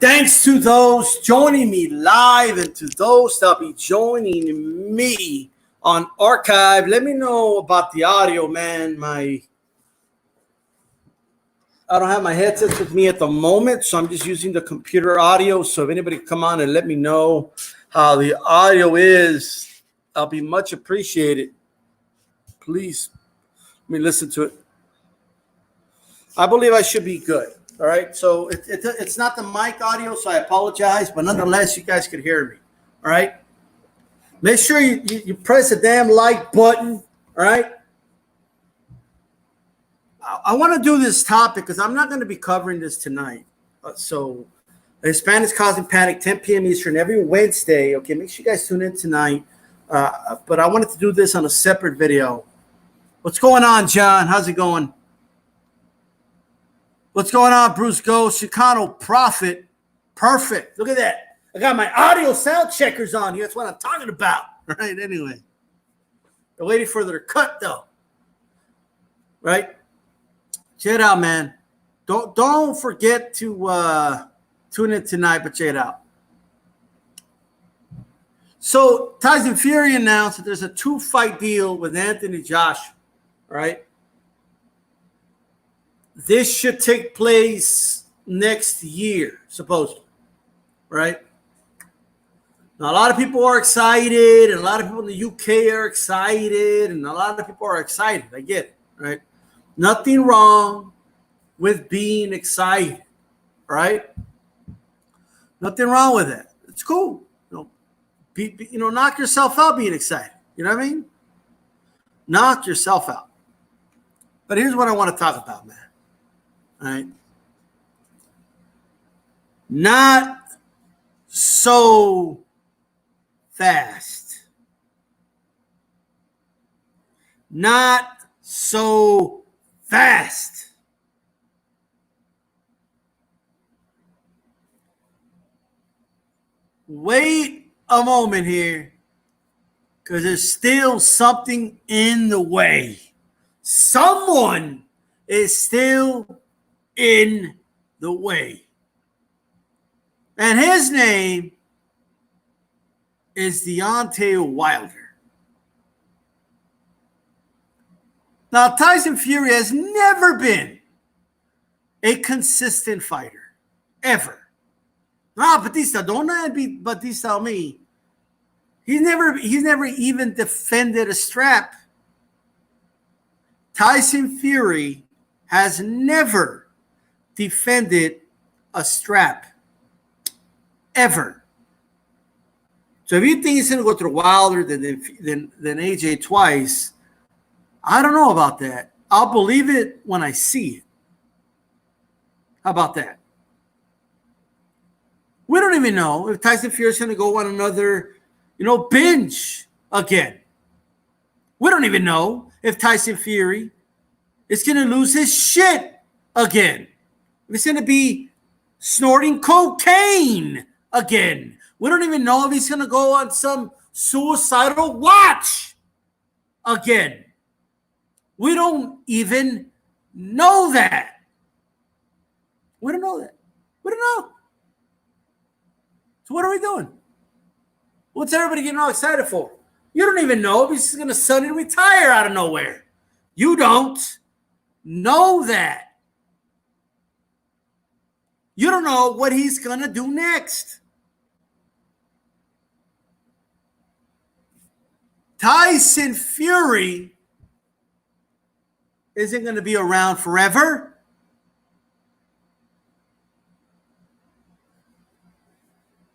Thanks to those joining me live and to those that'll be joining me on archive. Let me know about the audio, man. I don't have my headsets with me at the moment, so I'm just using the computer audio. So if anybody come on and let me know how the audio is, I'll be much appreciated. Please let me listen to it. I believe I should be good. All right, so it's not the mic audio, so I apologize, but nonetheless, you guys could hear me. All right, make sure you press the damn like button. All right, I want to do this topic because I'm not going to be covering this tonight. So, Hispanics Causing Panic, 10 p.m. Eastern, every Wednesday. Okay, make sure you guys tune in tonight. But I wanted to do this on a separate video. What's going on, John? How's it going? What's going on, Bruce Ghost? Chicano Prophet. Perfect. Look at that. I got my audio sound checkers on here. That's what I'm talking about. Right, anyway. They're waiting for their cut, though. Right? Check it out, man. Don't forget to tune in tonight, but check it out. So, Tyson Fury announced that there's a 2-fight deal with Anthony Joshua. Right? This should take place next year, supposedly, right? Now, a lot of people are excited, and a lot of people in the UK are excited, and a lot of people are excited. I get it, right? Nothing wrong with being excited, right? Nothing wrong with that. It's cool. Knock yourself out being excited. You know what I mean? Knock yourself out. But here's what I want to talk about, man. All right. Not so fast. Not so fast. Wait a moment here, because there's still something in the way. Someone is still in the way. And his name is Deontay Wilder. Now, Tyson Fury has never been a consistent fighter, ever. Batista, don't be Batista on me. He's never even defended a strap. Tyson Fury has never defended a strap, ever. So if you think he's going to go through Wilder than AJ twice, I don't know about that. I'll believe it when I see it. How about that? We don't even know if Tyson Fury is going to go on another, binge again. We don't even know if Tyson Fury is going to lose his shit again. If he's going to be snorting cocaine again. We don't even know if he's going to go on some suicidal watch again. We don't even know that. We don't know that. We don't know. So what are we doing? What's everybody getting all excited for? You don't even know if he's going to suddenly retire out of nowhere. You don't know that. You don't know what he's going to do next. Tyson Fury isn't going to be around forever.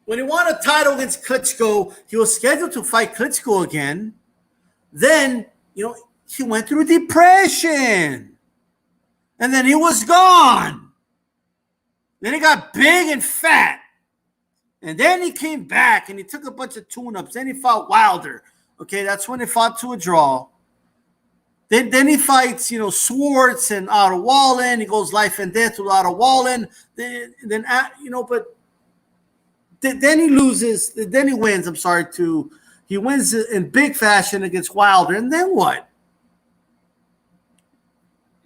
When he won a title against Klitschko, he was scheduled to fight Klitschko again. Then, he went through depression. And then he was gone. Then he got big and fat. And then he came back and he took a bunch of tune-ups. Then he fought Wilder. Okay, that's when he fought to a draw. Then he fights, Swartz and Otto Wallin. He goes life and death with Otto Wallin. Then he loses. Then he wins. He wins in big fashion against Wilder. And then what?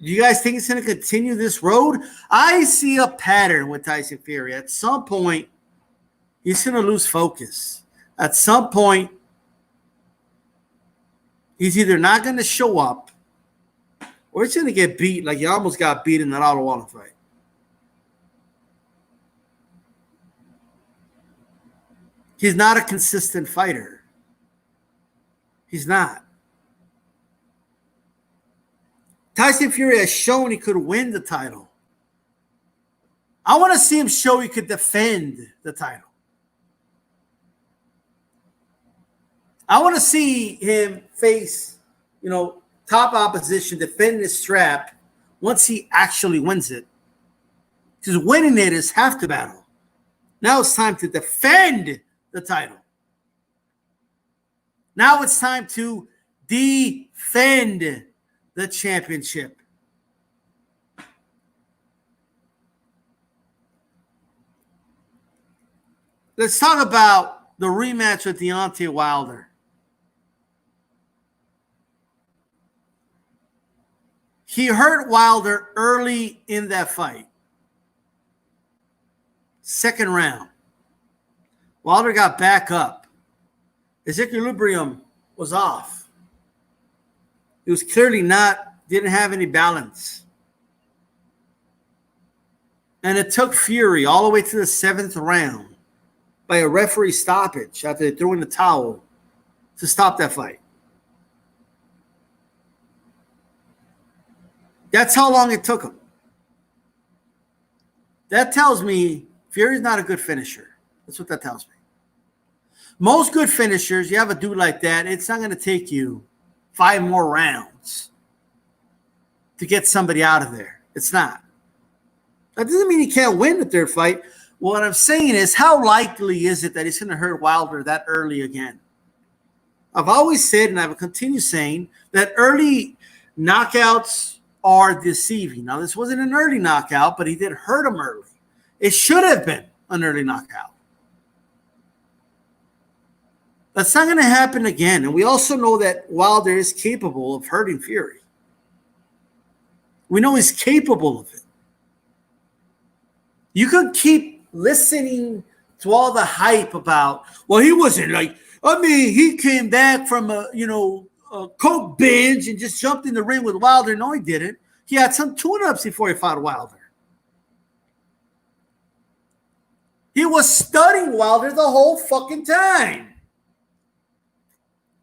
Do you guys think it's going to continue this road? I see a pattern with Tyson Fury. At some point, he's going to lose focus. At some point, he's either not going to show up or he's going to get beat like he almost got beat in that Otto Wallin fight. He's not a consistent fighter. He's not. Tyson Fury has shown he could win the title. I want to see him show he could defend the title. I want to see him face, top opposition, defending his strap once he actually wins it. Because winning it is half the battle. Now it's time to defend the title. Now it's time to defend the championship. Let's talk about the rematch with Deontay Wilder. He hurt Wilder early in that fight. Second round. Wilder got back up. His equilibrium was off. He was clearly didn't have any balance. And it took Fury all the way to the 7th round by a referee stoppage after they threw in the towel to stop that fight. That's how long it took him. That tells me Fury's not a good finisher. That's what that tells me. Most good finishers, you have a dude like that, it's not going to take you 5 more rounds to get somebody out of there. It's not. That doesn't mean he can't win the third fight. What I'm saying is, how likely is it that he's going to hurt Wilder that early again? I've always said, and I will continue saying, that early knockouts are deceiving. Now, this wasn't an early knockout, but he did hurt him early. It should have been an early knockout. That's not going to happen again. And we also know that Wilder is capable of hurting Fury. We know he's capable of it. You could keep listening to all the hype about, well, he wasn't he came back from a coke binge and just jumped in the ring with Wilder. No, he didn't. He had some tune-ups before he fought Wilder. He was studying Wilder the whole fucking time.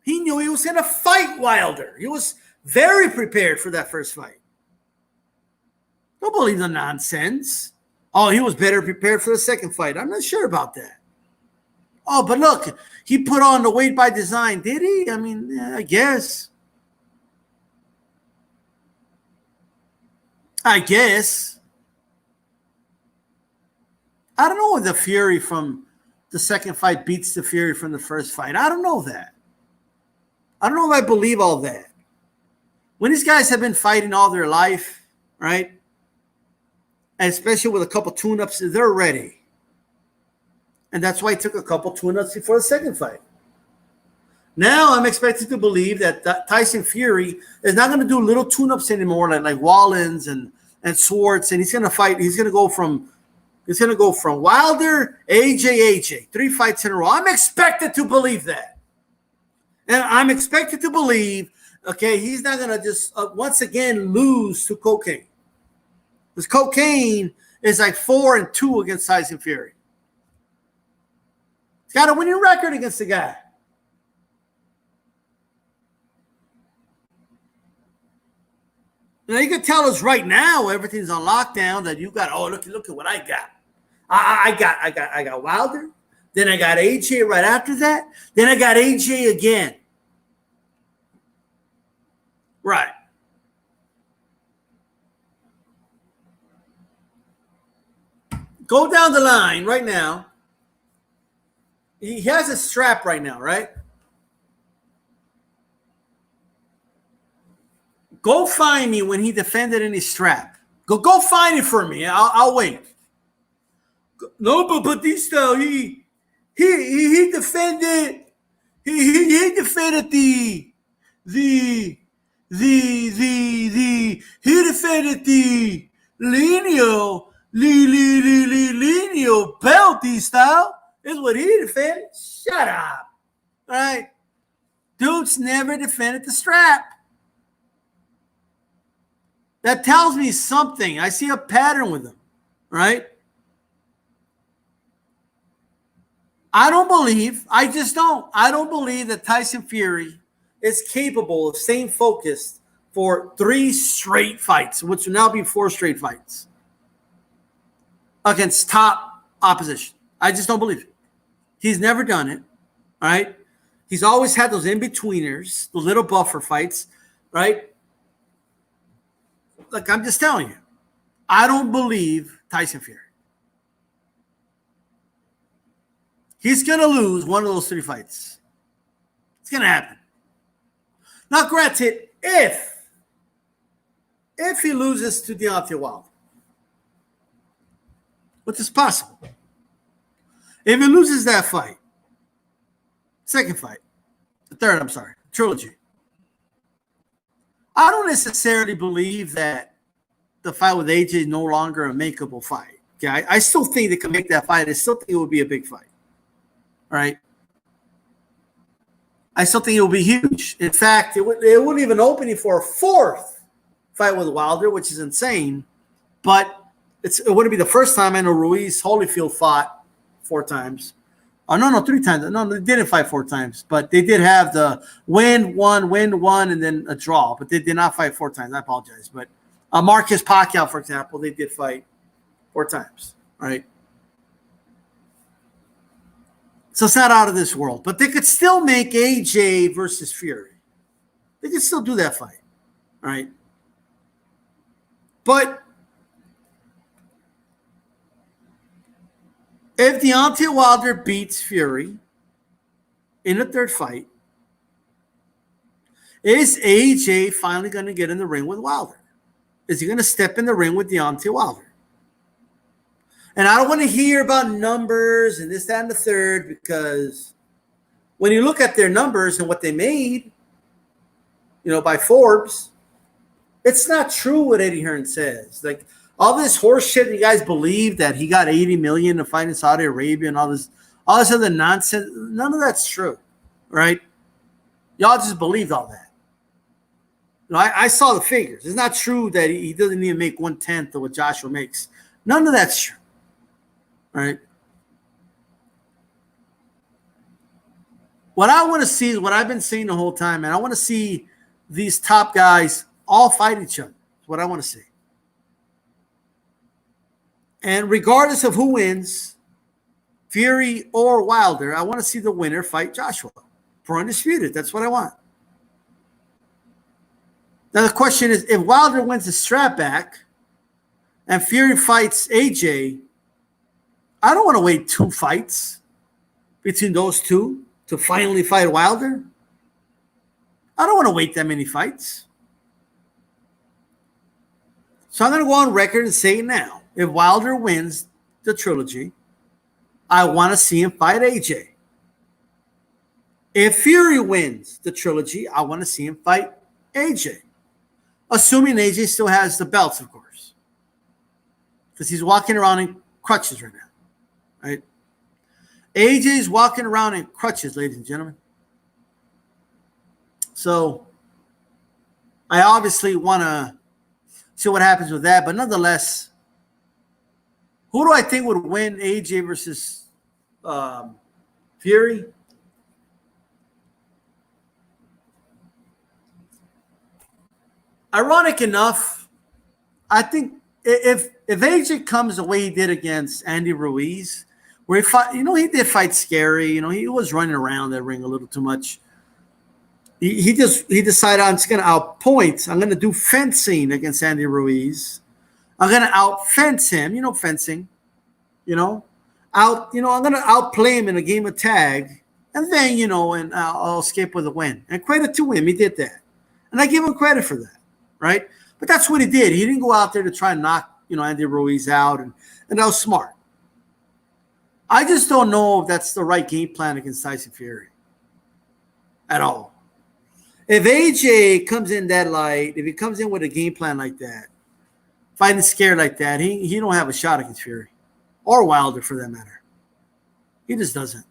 He knew he was going to fight Wilder. He was very prepared for that first fight. Don't believe the nonsense. Oh, he was better prepared for the second fight. I'm not sure about that. Oh, but look, he put on the weight by design. Did he? I mean, yeah, I guess. I don't know if the Fury from the second fight beats the Fury from the first fight. I don't know that. I don't know if I believe all that. When these guys have been fighting all their life, right? And especially with a couple tune-ups, they're ready. And that's why it took a couple tune-ups before the second fight. Now I'm expected to believe that Tyson Fury is not going to do little tune-ups anymore like Wallins and Swartz, and he's going to fight. He's going to go from Wilder, AJ, 3 fights in a row. I'm expected to believe that. And I'm expected to believe, okay, he's not going to just once again lose to cocaine. Because cocaine is like 4-2 against Tyson Fury. He's got a winning record against the guy. Now you can tell us right now everything's on lockdown that you got. Oh, look at what I got. I got Wilder. Then I got AJ right after that. Then I got AJ again. Right. Go down the line right now. He has a strap right now, right? Go find me when he defended any strap. Go find it for me. I'll wait. No, but Batista, he defended he defended the he defended the lineal penalty style is what he defended. Shut up. All right. Dude's never defended the strap. That tells me something. I see a pattern with him, right? I don't believe that Tyson Fury is capable of staying focused for 3 straight fights, which will now be 4 straight fights against top opposition. I just don't believe it. He's never done it, right? He's always had those in-betweeners, the little buffer fights, right? Look, I'm just telling you, I don't believe Tyson Fury. He's going to lose one of those 3 fights. It's going to happen. Now, granted, if he loses to Deontay Wilder, which is possible. If he loses that fight, trilogy, I don't necessarily believe that the fight with AJ is no longer a makeable fight. Okay, I still think they can make that fight. I still think it would be a big fight. All right. I still think it will be huge. In fact, it wouldn't even open it for a 4th fight with Wilder, which is insane. But it wouldn't be the first time. I know Ruiz Holyfield fought 4 times. Oh, no, 3 times. No, they didn't fight 4 times. But they did have the win, one, and then a draw. But they did not fight 4 times. I apologize. But Marcus Pacquiao, for example, they did fight 4 times. Right? So it's not out of this world. But they could still make AJ versus Fury. They could still do that fight. Right? But if Deontay Wilder beats Fury in a 3rd fight, is AJ finally going to get in the ring with Wilder? Is he going to step in the ring with Deontay Wilder? And I don't want to hear about numbers and this, that, and the third, because when you look at their numbers and what they made, by Forbes, it's not true what Eddie Hearn says. Like, all this horse shit, you guys believe that he got $80 million to fight in Saudi Arabia and all this other nonsense. None of that's true, right? Y'all just believed all that. I saw the figures. It's not true that he doesn't even make 1/10 of what Joshua makes. None of that's true, right? What I want to see is what I've been saying the whole time, and I want to see these top guys all fight each other. That's what I want to see. And regardless of who wins, Fury or Wilder, I want to see the winner fight Joshua for undisputed. That's what I want. Now the question is, if Wilder wins the strap back and Fury fights AJ, I don't want to wait 2 fights between those two to finally fight Wilder. I don't want to wait that many fights. So I'm going to go on record and say it now. If Wilder wins the trilogy, I want to see him fight AJ. If Fury wins the trilogy, I want to see him fight AJ. Assuming AJ still has the belts, of course. Because he's walking around in crutches right now. Right? AJ's walking around in crutches, ladies and gentlemen. So I obviously want to see what happens with that. But nonetheless, who do I think would win AJ versus Fury? Ironic enough, I think if AJ comes the way he did against Andy Ruiz, where he fought, he did fight scary. He was running around that ring a little too much. He decided, I'm just going to outpoint. I'm going to do fencing against Andy Ruiz. I'm going to outfence him. Fencing. I'm going to outplay him in a game of tag. And then, and I'll escape with a win. And credit to him, he did that. And I give him credit for that, right? But that's what he did. He didn't go out there to try and knock, Andy Ruiz out. And that was smart. I just don't know if that's the right game plan against Tyson Fury at all. If AJ comes in that light, if he comes in with a game plan like that, fighting scared like that, he don't have a shot against Fury. Or Wilder, for that matter. He just doesn't.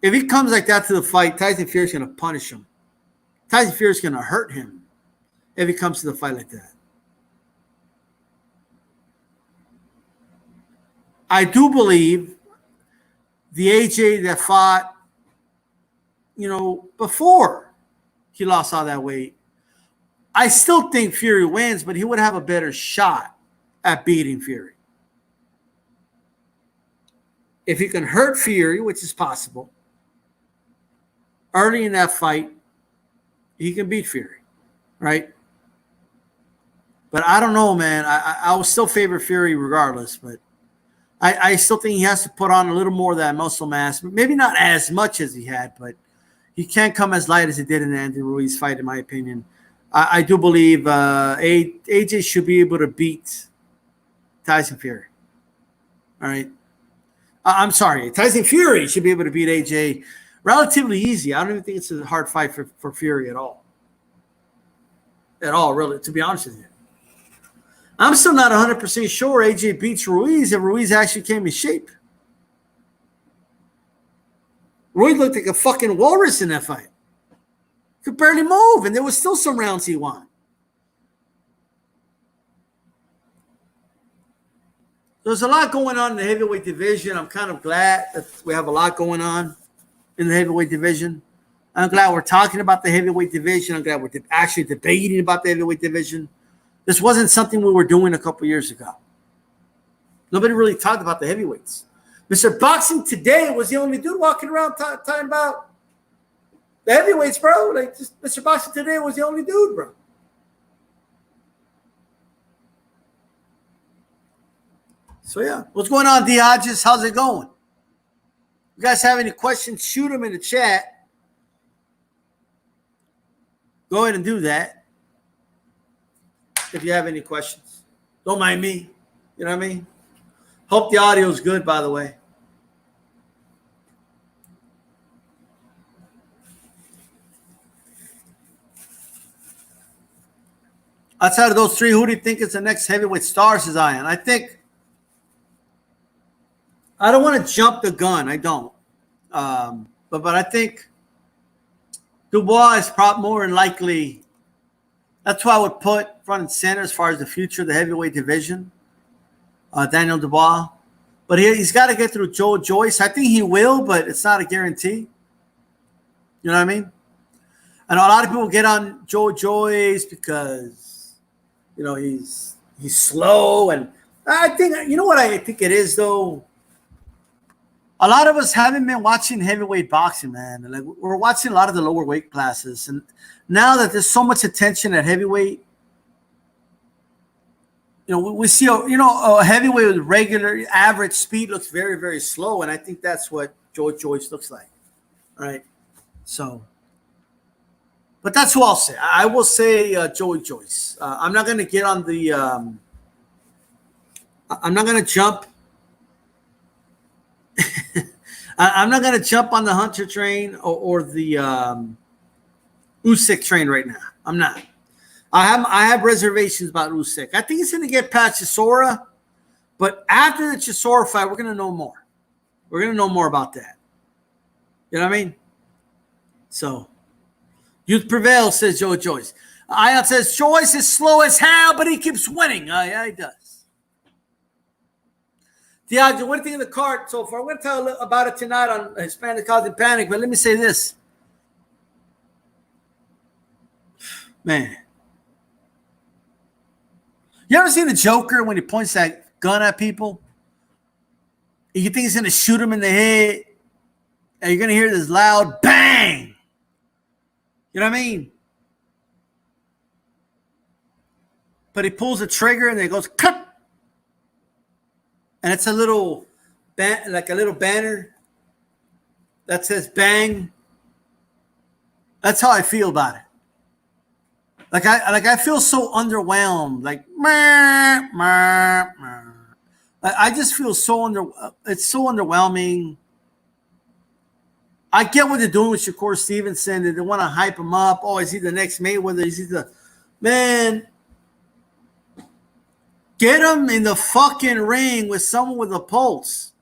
If he comes like that to the fight, Tyson Fury's going to punish him. Tyson Fury's going to hurt him if he comes to the fight like that. I do believe the AJ that fought, before he lost all that weight, I still think Fury wins, but he would have a better shot at beating Fury. If he can hurt Fury, which is possible, early in that fight, he can beat Fury, right? But I don't know, man. I will still favor Fury regardless, but I still think he has to put on a little more of that muscle mass. Maybe not as much as he had, but he can't come as light as he did in the Andy Ruiz fight, in my opinion. I do believe AJ should be able to beat Tyson Fury. All right. I'm sorry. Tyson Fury should be able to beat AJ relatively easy. I don't even think it's a hard fight for Fury at all. At all, really, to be honest with you. I'm still not 100% sure AJ beats Ruiz if Ruiz actually came in shape. Ruiz looked like a fucking walrus in that fight. Could barely move, and there was still some rounds he won. There's a lot going on in the heavyweight division. I'm kind of glad that we have a lot going on in the heavyweight division. I'm glad we're talking about the heavyweight division. I'm glad we're actually debating about the heavyweight division. This wasn't something we were doing a couple years ago. Nobody really talked about the heavyweights. Mr. Boxing Today was the only dude walking around talking about the heavyweights, bro. Like, just Mr. Boxing Today was the only dude, bro. So, yeah. What's going on, Diages? How's it going? You guys have any questions, shoot them in the chat. Go ahead and do that. If you have any questions. Don't mind me. You know what I mean? Hope the audio is good, by the way. Outside of those three, who do you think is the next heavyweight star, says Ian? I don't want to jump the gun. I don't. But I think Dubois is probably more than likely. That's why I would put front and center as far as the future of the heavyweight division, Daniel Dubois. But he's got to get through Joe Joyce. I think he will, but it's not a guarantee. You know what I mean? And a lot of people get on Joe Joyce because, he's slow. And I think, what I think it is, though? A lot of us haven't been watching heavyweight boxing, man. Like, we're watching a lot of the lower weight classes. And now that there's so much attention at heavyweight, we see a heavyweight with regular average speed looks very, very slow, and I think that's what Joe Joyce looks like. All right, so, but that's who I'll say. I will say Joey Joyce. I'm not going to get on the. I'm not going to jump. I'm not going to jump on the Hunter train or the Usyk train right now. I'm not. I have reservations about Usyk. I think he's going to get past Chisora, but after the Chisora fight, we're going to know more. We're going to know more about that. You know what I mean? So, youth prevails, says Joe Joyce. Ion says Joyce is slow as hell, but he keeps winning. Yeah, he does. Diageo, what do you think of the card so far? I'm going to tell about it tonight on Hispanic Causing Panic, but let me say this. Man. You ever seen the Joker when he points that gun at people? You think he's going to shoot him in the head, and you're going to hear this loud bang. You know what I mean? But he pulls the trigger, and then it goes cut. And it's a little, like a little banner that says bang. That's how I feel about it. Like I feel so underwhelmed. Like, I just feel so it's so underwhelming. I get what they're doing with Shakur Stevenson. They want to hype him up. Oh, is he the next Mayweather? Is he the man? Get him in the fucking ring with someone with a pulse.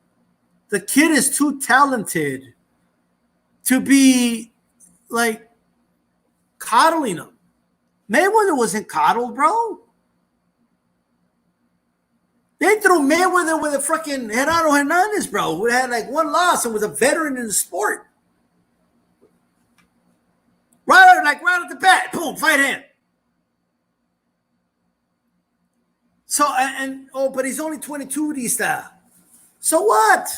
The kid is too talented to be like coddling him. Mayweather wasn't coddled, bro. They threw Mayweather with a freaking Gerardo Hernandez, bro, who had like one loss and was a veteran in the sport. Right at the bat, boom, fight him. So but he's only 22 these days. So what?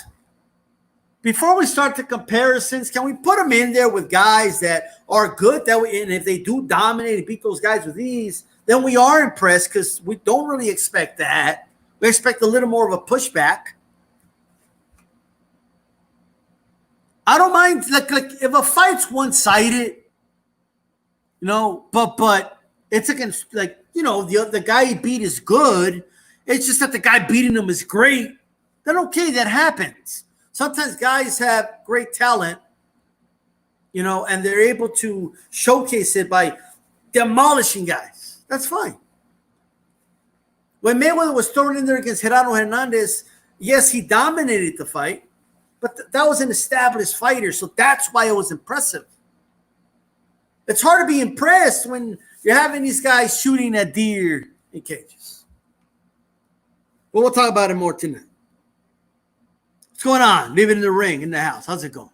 Before we start the comparisons, can we put them in there with guys that are good? And if they do dominate and beat those guys with ease, then we are impressed because we don't really expect that. We expect a little more of a pushback. I don't mind like if a fight's one-sided, but it's against the guy he beat is good. It's just that the guy beating him is great. Then okay, that happens. Sometimes guys have great talent, and they're able to showcase it by demolishing guys. That's fine. When Mayweather was thrown in there against Gerardo Hernandez, yes, he dominated the fight, but that was an established fighter, so that's why it was impressive. It's hard to be impressed when you're having these guys shooting at deer in cages. But we'll talk about it more tonight. What's going on? Living in the ring, in the house. How's it going?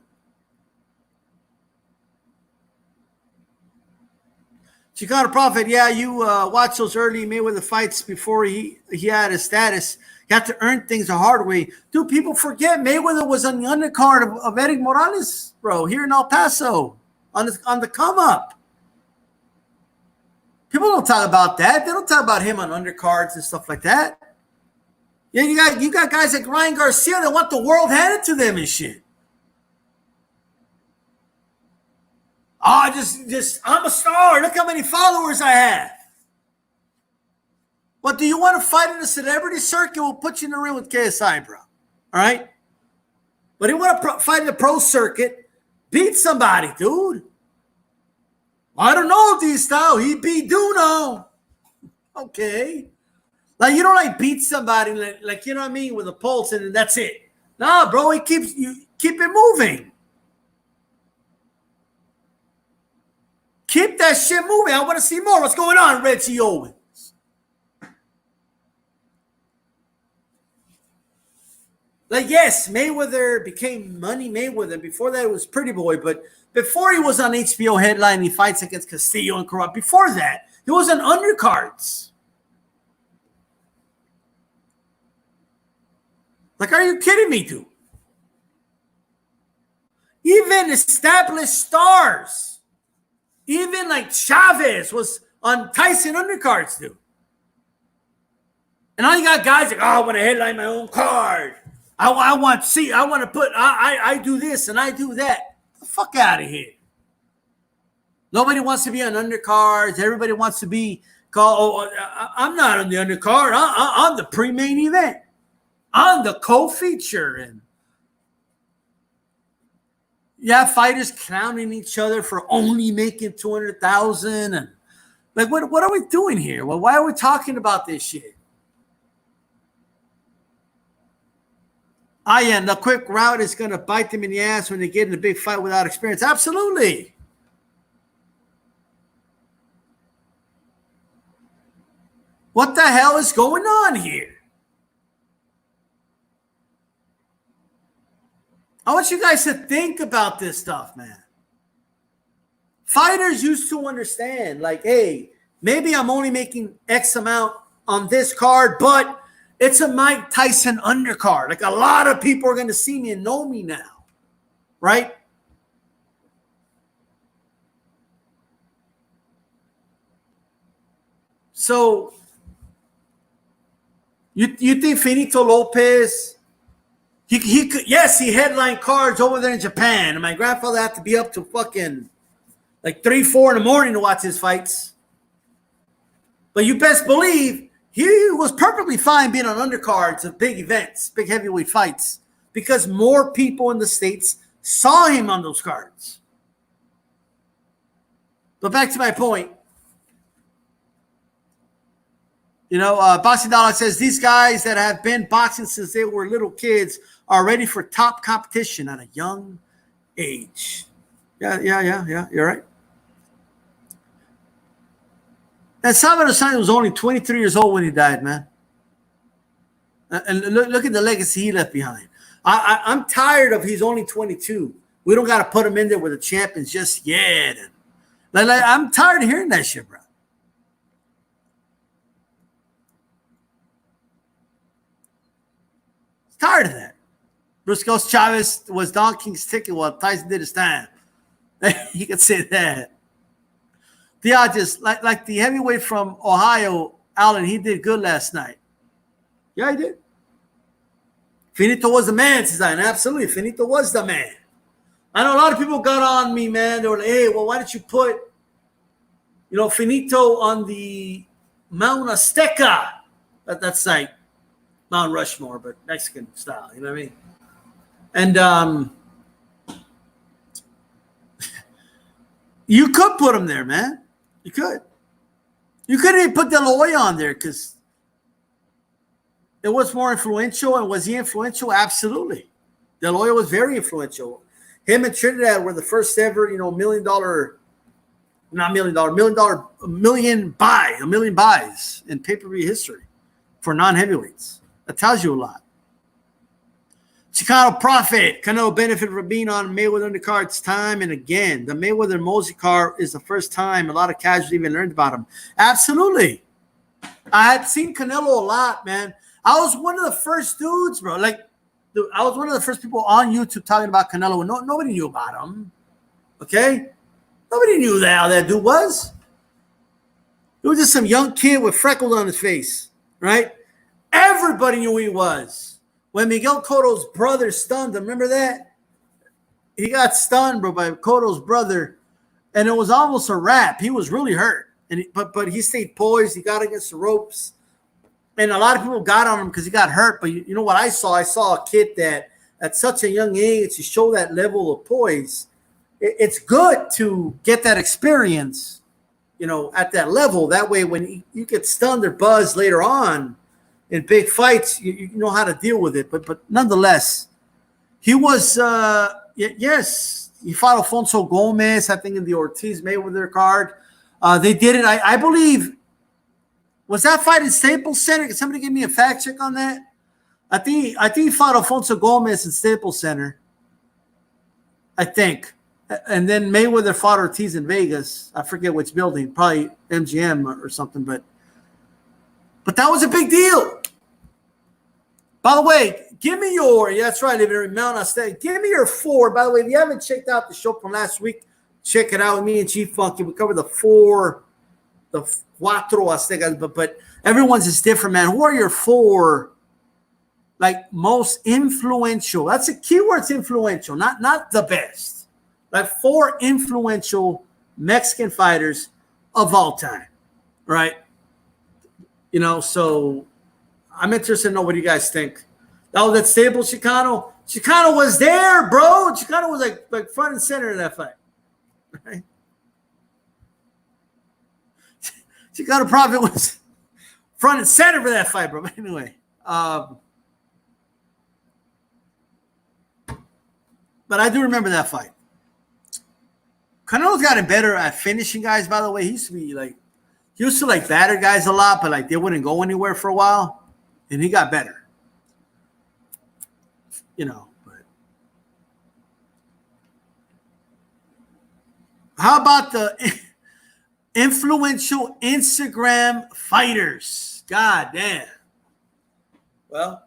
Chicano Prophet, yeah, you watch those early Mayweather fights before he had his status. You have to earn things the hard way. Dude, people forget Mayweather was on the undercard of Eric Morales, bro, here in El Paso on the come-up. People don't talk about that. They don't talk about him on undercards and stuff like that. Yeah, you got guys like Ryan Garcia that want the world handed to them and shit. Oh, just I'm a star. Look how many followers I have. But do you want to fight in the celebrity circuit? We'll put you in the ring with KSI, bro. All right? But you want to fight in the pro circuit, beat somebody, dude. I don't know this style. He beat Duno. Okay. Like, you don't beat somebody like you know what I mean, with a pulse and that's it. No, bro, you keep it moving. Keep that shit moving. I want to see more. What's going on, Reggie Owens? Like, yes, Mayweather became Money Mayweather. Before that, it was Pretty Boy. But before he was on HBO headline, he fights against Castillo and Corrupt. Before that, he was on undercards. Like, are you kidding me, dude? Even established stars, even like Chavez was on Tyson undercards, dude. And now you got guys like, oh, I want to headline my own card. I do this and I do that. Get the fuck out of here. Nobody wants to be on undercards. Everybody wants to be called. Oh, I'm not on the undercard. I'm the pre-main event. I'm the co-feature. And you have fighters clowning each other for only making $200,000. And like, what are we doing here? Well, why are we talking about this shit? The quick route is going to bite them in the ass when they get in a big fight without experience. Absolutely. What the hell is going on here? I want you guys to think about this stuff, man. Fighters used to understand, like, hey, maybe I'm only making X amount on this card, but it's a Mike Tyson undercard. Like, a lot of people are going to see me and know me now, right? So, you think Finito Lopez... He could, yes, he headlined cards over there in Japan. And my grandfather had to be up to fucking like 3, 4 in the morning to watch his fights. But you best believe he was perfectly fine being on undercards of big events, big heavyweight fights, because more people in the States saw him on those cards. But back to my point. Boxing Dollar says these guys that have been boxing since they were little kids are ready for top competition at a young age. Yeah. You're right. And Salvador Santos was only 23 years old when he died, man. And look at the legacy he left behind. I'm tired of he's only 22. We don't got to put him in there with the champions just yet. I'm tired of hearing that shit, bro. Tired of that. Bruscos Chavez was Don King's ticket while Tyson did his time. You could say that. Diageo, like the heavyweight from Ohio, Allen, he did good last night. Yeah, he did. Finito was the man, Cezanne. Absolutely. Finito was the man. I know a lot of people got on me, man. They were like, hey, well, why didn't you put, Finito on the Mount Azteca? That's like Mount Rushmore, but Mexican style. You know what I mean? And you could put him there, man. You could. You couldn't even put De La Hoya on there because it was more influential. And was he influential? Absolutely. De La Hoya was very influential. Him and Trinidad were the first ever, $1 million buys in pay-per-view history for non-heavyweights. That tells you a lot. Chicano Prophet, Canelo benefited from being on Mayweather undercards time and again. The Mayweather Mosey card is the first time a lot of casuals even learned about him. Absolutely. I had seen Canelo a lot, man. I was one of the first dudes, bro. I was one of the first people on YouTube talking about Canelo. Nobody knew about him. Okay? Nobody knew how that dude was. He was just some young kid with freckles on his face, right? Everybody knew who he was. When Miguel Cotto's brother stunned him, remember that? He got stunned, bro, by Cotto's brother, and it was almost a wrap. He was really hurt, but he stayed poised. He got against the ropes, and a lot of people got on him because he got hurt. But you know what I saw? I saw a kid that at such a young age to show that level of poise. It's good to get that experience, at that level. That way, when you get stunned or buzzed later on, in big fights, you know how to deal with it. But nonetheless, he was, yes, he fought Alfonso Gomez, I think, in the Ortiz Mayweather card. They did it, I believe. Was that fight in Staples Center? Can somebody give me a fact check on that? I think he fought Alfonso Gomez in Staples Center. I think. And then Mayweather fought Ortiz in Vegas. I forget which building, probably MGM or something, but that was a big deal. By the way, give me that's right, in Mount Azteca. Give me your 4. By the way, if you haven't checked out the show from last week, check it out with me and G-Funky. We covered the 4, the Cuatro Aztecas, but everyone's is different, man. Who are your 4, most influential? That's a keyword, it's influential, not the best. 4 influential Mexican fighters of all time, right? So I'm interested to know what you guys think. That was that stable Chicano. Chicano was there, bro. Chicano was like front and center in that fight. Right? Chicano Prophet was front and center for that fight, bro. But anyway. But I do remember that fight. Canelo's gotten better at finishing guys, by the way. He used to batter guys a lot, but they wouldn't go anywhere for a while, and he got better. But how about the influential Instagram fighters? God damn. Well,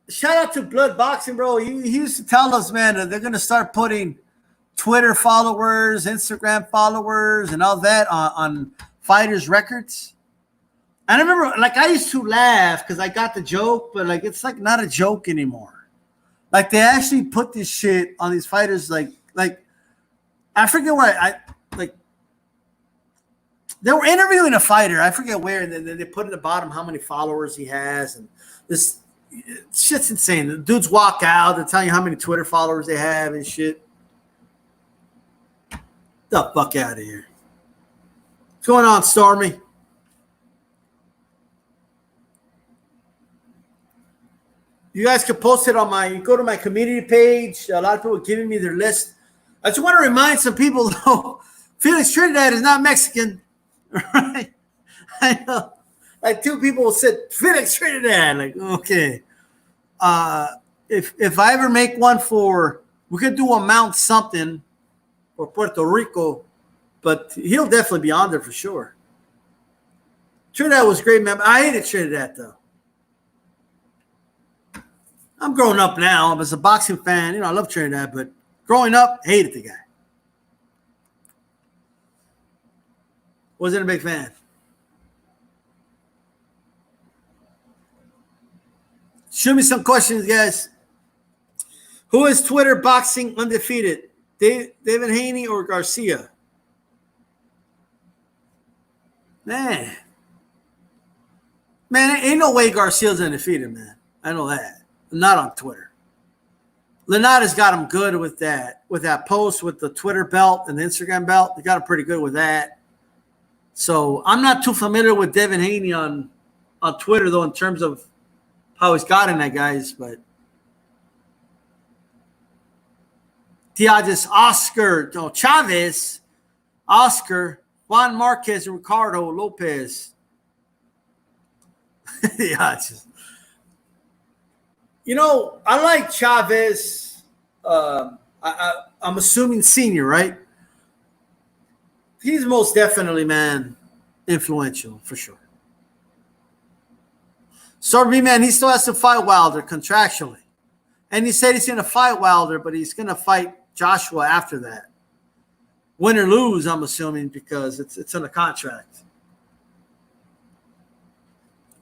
shout out to Blood Boxing, bro. He used to tell us, man, that they're gonna start putting Twitter followers, Instagram followers, and all that on fighters' records. I remember, I used to laugh because I got the joke, but it's not a joke anymore. They actually put this shit on these fighters, I forget where they were interviewing a fighter. I forget where, and then they put at the bottom how many followers he has, and this Shit's insane. The dudes walk out. They're telling you how many Twitter followers they have and shit. The fuck out of here. What's going on, Stormy? You guys can post it on you go to my community page. A lot of people are giving me their list. I just want to remind some people, though, Felix Trinidad is not Mexican. Right? I know. Like 2 people said, Felix Trinidad. Like, okay. If I ever make one we could do a Mount something for Puerto Rico, but he'll definitely be on there for sure. Trinidad was great, man. I hated Trinidad, though. I'm growing up now. I'm as a boxing fan. I love Trinidad, but growing up, hated the guy. Wasn't a big fan. Shoot me some questions, guys. Who is Twitter boxing undefeated? David Haney or Garcia? Man, ain't no way Garcia's undefeated, man. I know that. Not on Twitter. Lenata's got him good with that post with the Twitter belt and the Instagram belt. They got him pretty good with that. So I'm not too familiar with Devin Haney on Twitter, though, in terms of how he's gotten that, guys. But Diagis, Chavez, Oscar, Juan Marquez, and Ricardo Lopez. Yeah, I like Chavez. I'm assuming senior, right? He's most definitely, man, influential for sure. Sorry, man, he still has to fight Wilder contractually. And he said he's going to fight Wilder, but he's going to fight Joshua after that. Win or lose, I'm assuming, because it's in a contract.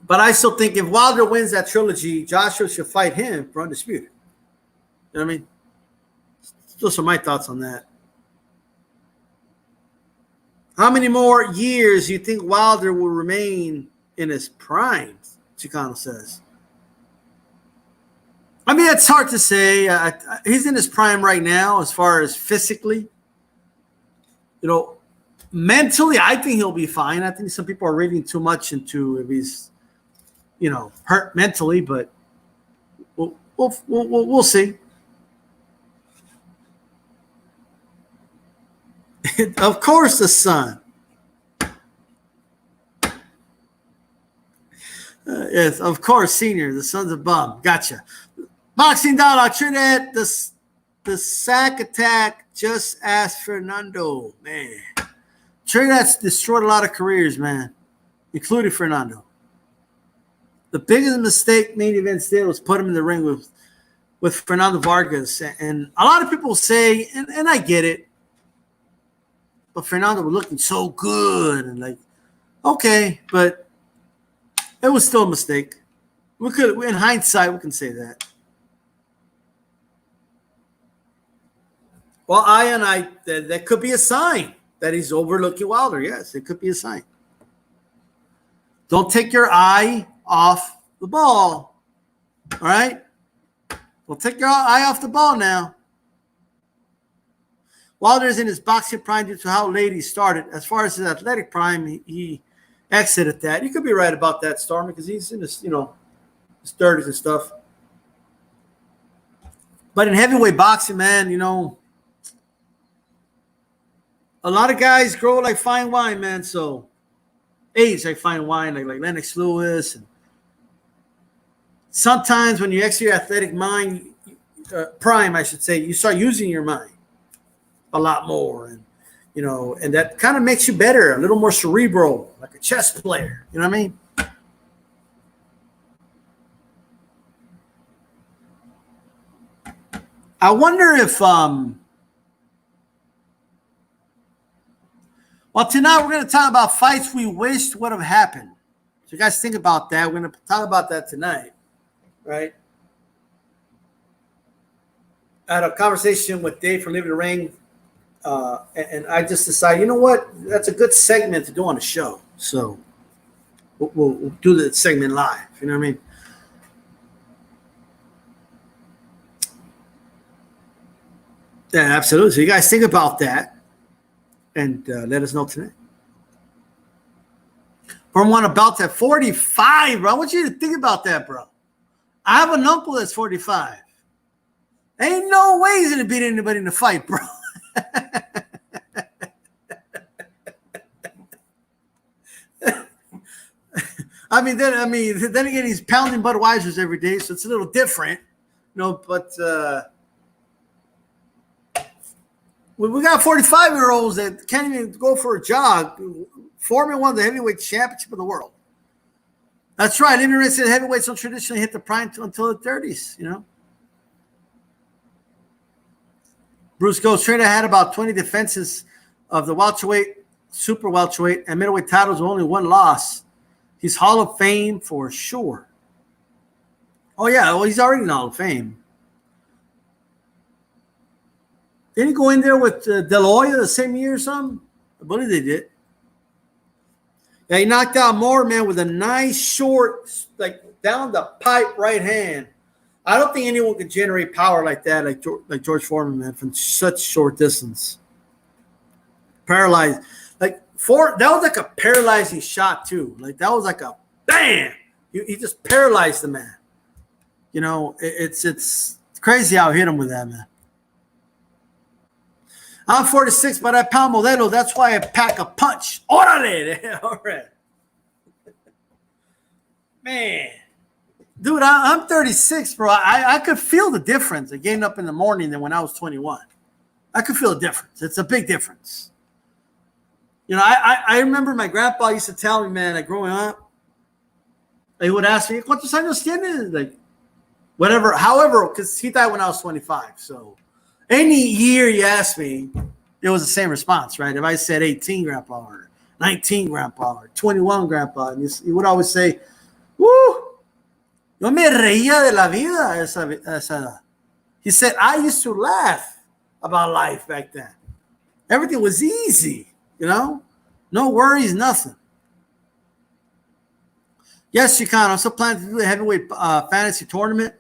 But I still think if Wilder wins that trilogy, Joshua should fight him for undisputed. You know what I mean? Those are my thoughts on that. How many more years do you think Wilder will remain in his prime? Chicano says. I mean, it's hard to say. He's in his prime right now as far as physically. Mentally, I think he'll be fine. I think some people are reading too much into if he's, hurt mentally, but we'll see. Of course, the son. Yes, of course, senior. The son's a bum. Gotcha. Boxing Dollar, Trinidad, the sack attack just asked Fernando. Man, Trinidad's destroyed a lot of careers, man, including Fernando. The biggest mistake main events did was put him in the ring with Fernando Vargas. And a lot of people say, and I get it, but Fernando was looking so good. And like, okay, but it was still a mistake. In hindsight, we can say that. Well, that could be a sign that he's overlooking Wilder. Yes, it could be a sign. Don't take your eye off the ball. All right? Don't take your eye off the ball now. Wilder's in his boxing prime due to how late he started. As far as his athletic prime, he exited that. You could be right about that, Storm, because he's in his, his 30s and stuff. But in heavyweight boxing, man, a lot of guys grow like fine wine, man. So age like fine wine, like Lennox Lewis. And sometimes when you exit your athletic mind, prime, I should say, you start using your mind a lot more. And, and that kind of makes you better, a little more cerebral, like a chess player. You know what I mean? I wonder if well, tonight we're going to talk about fights we wished would have happened. So you guys think about that. We're going to talk about that tonight, right? I had a conversation with Dave from Leaving the Ring, and I just decided, you know what? That's a good segment to do on the show. So we'll do the segment live. You know what I mean? Yeah, absolutely. So you guys think about that and let us know tonight. From one about that 45, bro. I want you to think about that, bro. I have an uncle that's 45. Ain't no way he's gonna beat anybody in the fight, bro. Then again, he's pounding Budweisers every day, so it's a little different, But we got 45-year-olds that can't even go for a jog, forming one of the heavyweight championship of the world. That's right. Living rates at heavyweights don't traditionally hit the prime until the 30s, Bruce Goes Trainer had about 20 defenses of the welterweight, super welterweight, and middleweight titles with only one loss. He's Hall of Fame for sure. Oh, yeah. Well, he's already in Hall of Fame. Didn't he go in there with De La Hoya the same year or something? I believe they did. Yeah, he knocked out Moore, man, with a nice short, like down the pipe right hand. I don't think anyone could generate power like that, like George Foreman, man, from such short distance. Paralyzed. That was like a paralyzing shot, too. Like, that was like a bam. He just paralyzed the man. It's crazy how he hit him with that, man. I'm 46, but I pound Modelo. That's why I pack a punch. Órale. All right. Man. Dude, I'm 36, bro. I could feel the difference of getting up in the morning than when I was 21. I could feel the difference. It's a big difference. I remember my grandpa used to tell me, man, like growing up, he would ask me, ¿Cuántos años tienes? Like, whatever, however, because he died when I was 25. So any year you asked me, it was the same response, right? If I said 18, grandpa, or 19, grandpa, or 21, grandpa, and he would always say, woo, yo me reía de la vida esa edad. He said, I used to laugh about life back then. Everything was easy, no worries, nothing. Yes, Chicano, I'm still planning to do the heavyweight fantasy tournament,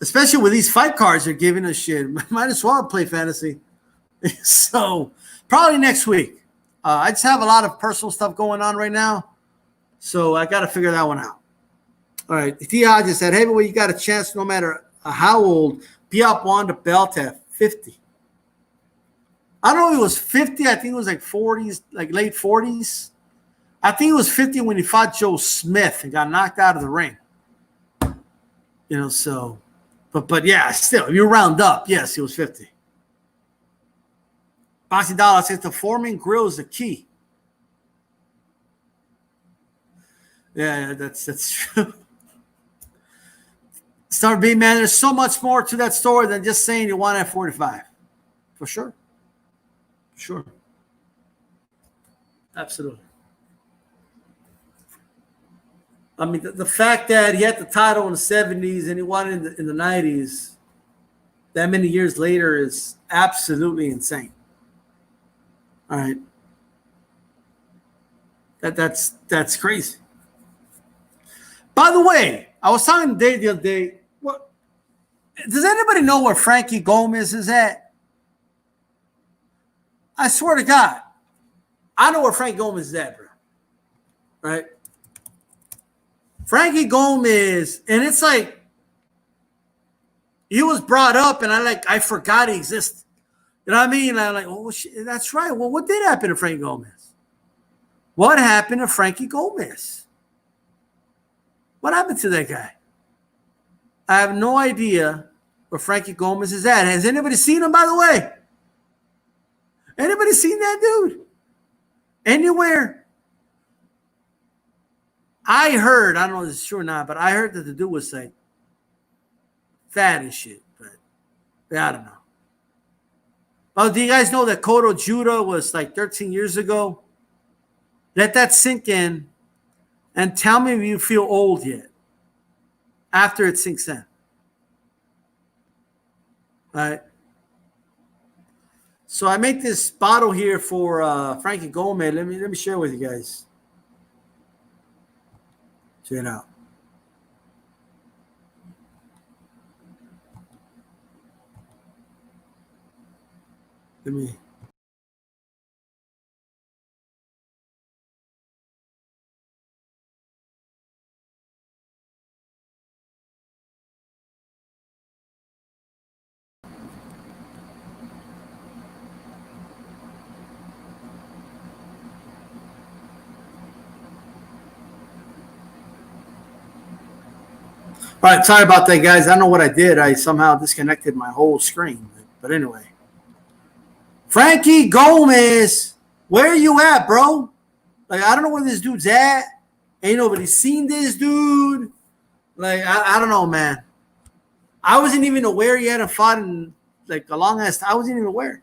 especially with these fight cards they're giving us shit. Might as well play fantasy. So probably next week. I just have a lot of personal stuff going on right now, so I got to figure that one out. All right. T.I. just said, heavyweight, you got a chance no matter how old. Biop won the belt at 50. I don't know if it was 50. I think it was like 40s, like late 40s. I think it was 50 when he fought Joe Smith and got knocked out of the ring. So, but yeah, still, if you round up, yes, he was 50. Boxing Dollar says the forming grill is the key. Yeah, that's true. Star B, man, there's so much more to that story than just saying you won at 45. For sure. Sure. Absolutely. I mean, the fact that he had the title in the 70s and he won it in the 90s, that many years later, is absolutely insane. All right. That's crazy. By the way, I was talking to Dave the other day. What does anybody know where Frankie Gomez is at? I swear to God, I know where Frankie Gomez is at, bro. Right? Frankie Gomez, and it's like he was brought up, and I forgot he existed. You know what I mean? I'm like, oh shit, that's right. Well, what did happen to Frankie Gomez? What happened to Frankie Gomez? What happened to that guy? I have no idea where Frankie Gomez is at. Has anybody seen him, by the way? Anybody seen that dude? Anywhere? I heard, I don't know if it's true or not, but I heard that the dude was like fat and shit. But I don't know. Oh, do you guys know that Kodo Judah was like 13 years ago? Let that sink in and tell me if you feel old yet after it sinks in. All right. So I make this bottle here for Frankie Gomez. Let me share with you guys. Check it out. Let me. All right, sorry about that, guys. I don't know what I did. I somehow disconnected my whole screen. But anyway, Frankie Gomez, where are you at, bro? Like, I don't know where this dude's at. Ain't nobody seen this dude. Like, I don't know, man. I wasn't even aware he hadn't fought in like a long ass. I wasn't even aware.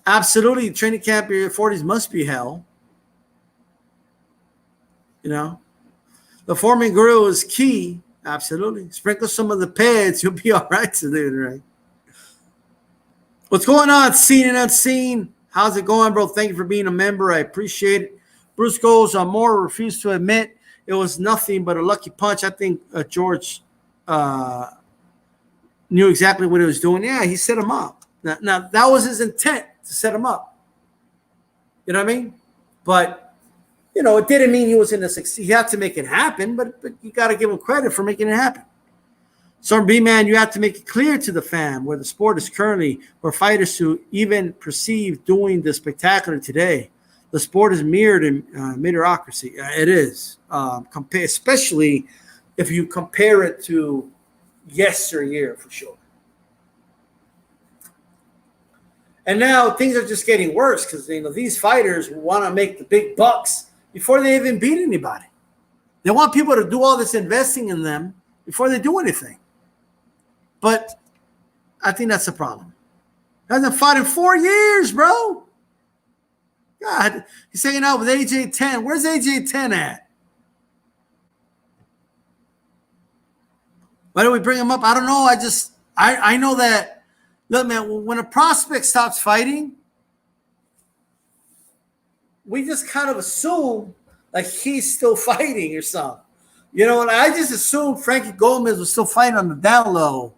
Absolutely, training camp in your 40s must be hell. You know, the forming grill is key. Absolutely, sprinkle some of the pads, you'll be all right today, right? What's going on, seen and unseen? How's it going, bro? Thank you for being a member. I appreciate it. Bruce goes, Moore refused to admit it was nothing but a lucky punch. I think George knew exactly what he was doing. Yeah, he set him up. Now, that was his intent, to set him up. You know what I mean? But, you know, it didn't mean he was going to succeed. He had to make it happen, but you got to give him credit for making it happen. So, B-Man, you have to make it clear to the fan where the sport is currently, for fighters to even perceive doing the spectacular today. The sport is mirrored in mediocrity. It is, especially if you compare it to yesteryear, for sure. And now things are just getting worse because, you know, these fighters want to make the big bucks before they even beat anybody. They want people to do all this investing in them before they do anything. But I think that's the problem. Hasn't fought in 4 years, bro. God, he's hanging out with AJ 10. Where's AJ 10 at? Why don't we bring him up? I don't know. I know that. Look, man, when a prospect stops fighting, we just kind of assume like he's still fighting or something. You know, and I just assumed Frankie Gomez was still fighting on the down low,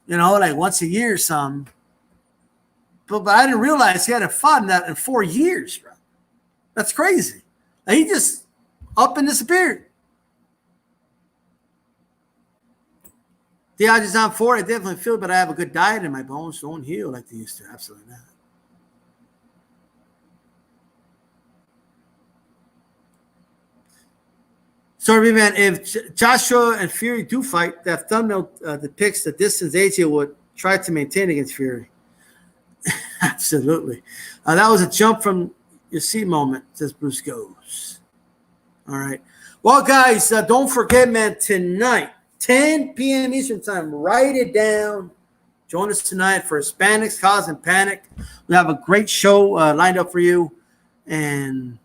you know, like once a year or something. But I didn't realize he hadn't fought in that in 4 years, bro. That's crazy. Like, he just up and disappeared. The odds is on for it. I definitely feel it, but I have a good diet and my bones don't heal like they used to. Absolutely not. Sorry, man. If Joshua and Fury do fight, that thumbnail depicts the distance AJ would try to maintain against Fury. Absolutely. That was a jump from your seat moment, says Bruce Goes. All right. Well, guys, don't forget, man, tonight, 10 p.m. Eastern time. Write it down. Join us tonight for Hispanics Causing Panic. We have a great show lined up for you. And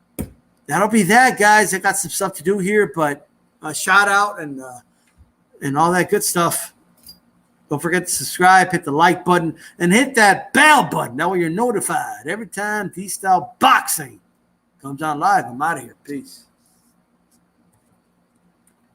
that'll be that, guys. I got some stuff to do here, but shout out and all that good stuff. Don't forget to subscribe, hit the like button, and hit that bell button. That way you're notified every time D-Style Boxing comes on live. I'm out of here. Peace.